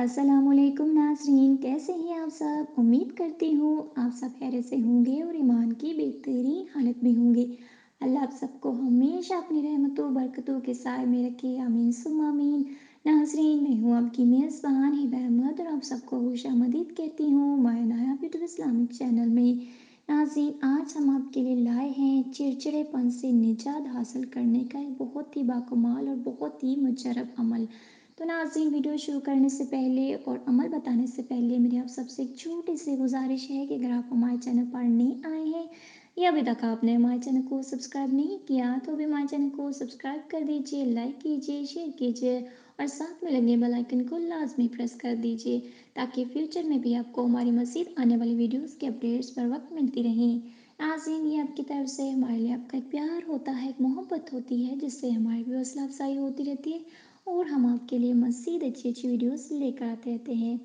अस्सलाम वालेकुम नाज़रीन, कैसे हैं आप सब? उम्मीद करती हूँ आप सब खैरियत से होंगे और ईमान की बेहतरीन हालत में होंगे। अल्लाह आप सबको हमेशा अपनी रहमतों बरकतों के साए में रखे, आमीन सुम्मा आमीन। नाज़रीन, मैं हूँ आपकी मेज़बान हिबा अहमद और आप सबको खुशामदीद कहती हूँ माय नाया यूट्यूब इस्लामिक चैनल में। नाज़रीन, आज हम आपके लिए लाए हैं चिड़चिड़ेपन से निजात हासिल करने का एक बहुत ही बाकमाल और बहुत ही मुजरब अमल। तो नाज़रीन, वीडियो शुरू करने से पहले और अमल बताने से पहले मेरी आप सबसे एक छोटी सी गुजारिश है कि अगर आप हमारे चैनल पर नए आए हैं या अभी तक आपने हमारे चैनल को सब्सक्राइब नहीं किया तो अभी हमारे चैनल को सब्सक्राइब कर दीजिए, लाइक कीजिए, शेयर कीजिए और साथ में लगे बेल आइकन को लाजमी प्रेस कर दीजिए ताकि फ्यूचर में भी आपको हमारी मज़ीद आने वाली वीडियोस के अपडेट्स बर वक्त मिलती रहें। नाज़रीन, ये आपकी तरफ से हमारे लिए आपका एक प्यार होता है, एक मोहब्बत होती है जिससे हमारी भी हौसला अफजाई होती रहती है और हम आपके लिए मज़ीद अच्छी अच्छी वीडियोस लेकर आते रहते हैं।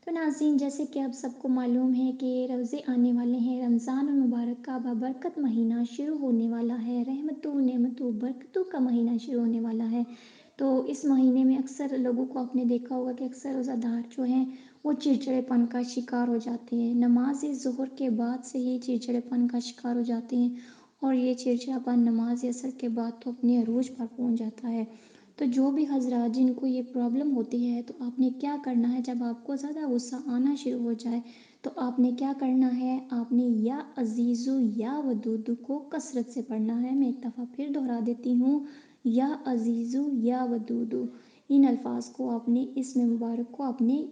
तो नाज़रीन, जैसे कि आप सबको मालूम है कि रोज़े आने वाले हैं, रमज़ान मुबारक का बाबरकत महीना शुरू होने वाला है, रहमतों नेमतों बरकतों का महीना शुरू होने वाला है। तो इस महीने में अक्सर लोगों को आपने देखा होगा कि अक्सर रोज़ादार जो हैं वो चिड़चिड़ेपन का शिकार हो जाते हैं, नमाज ज़ोहर के बाद से ही चिड़चिड़ेपन का शिकार हो जाते हैं और ये चिड़चिड़ापन नमाज असर के बाद तो अपने अरूज पर पहुंच जाता है। तो जो भी हज़रात जिनको ये प्रॉब्लम होती है तो आपने क्या करना है, जब आपको ज़्यादा गुस्सा आना शुरू हो जाए तो आपने क्या करना है, आपने या अज़ीज़ु या वदूदु को कसरत से पढ़ना है। मैं एक दफ़ा फिर दोहरा देती हूँ, या अज़ीज़ु या वदूदु, इन अल्फाज को आपने, इसमें मुबारक को आपने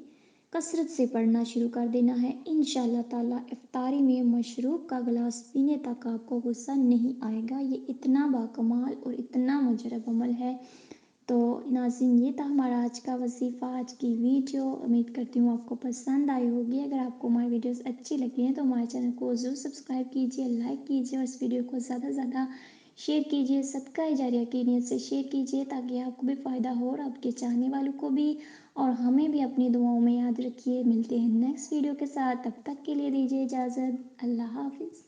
कसरत से पढ़ना शुरू कर देना है। इंशाअल्लाह ताला इफ्तारी में मशरूब का गिलास पीने तक आपको गुस्सा नहीं आएगा। ये इतना बाकमाल और इतना मुजरब अमल है। तो नाज़रीन, ये था हमारा आज का वजीफ़ा, आज की वीडियो। उम्मीद करती हूँ आपको पसंद आई होगी। अगर आपको हमारी वीडियोस अच्छी लगी हैं तो हमारे चैनल को ज़रूर सब्सक्राइब कीजिए, लाइक कीजिए और इस वीडियो को ज़्यादा से ज़्यादा शेयर कीजिए, सदका जारिया की नीयत से शेयर कीजिए ताकि आपको भी फ़ायदा हो और आपके चाहने वालों को भी। और हमें भी अपनी दुआओं में याद रखिए। मिलते हैं नेक्स्ट वीडियो के साथ, तब तक के लिए दीजिए इजाज़त। अल्लाह हाफिज़।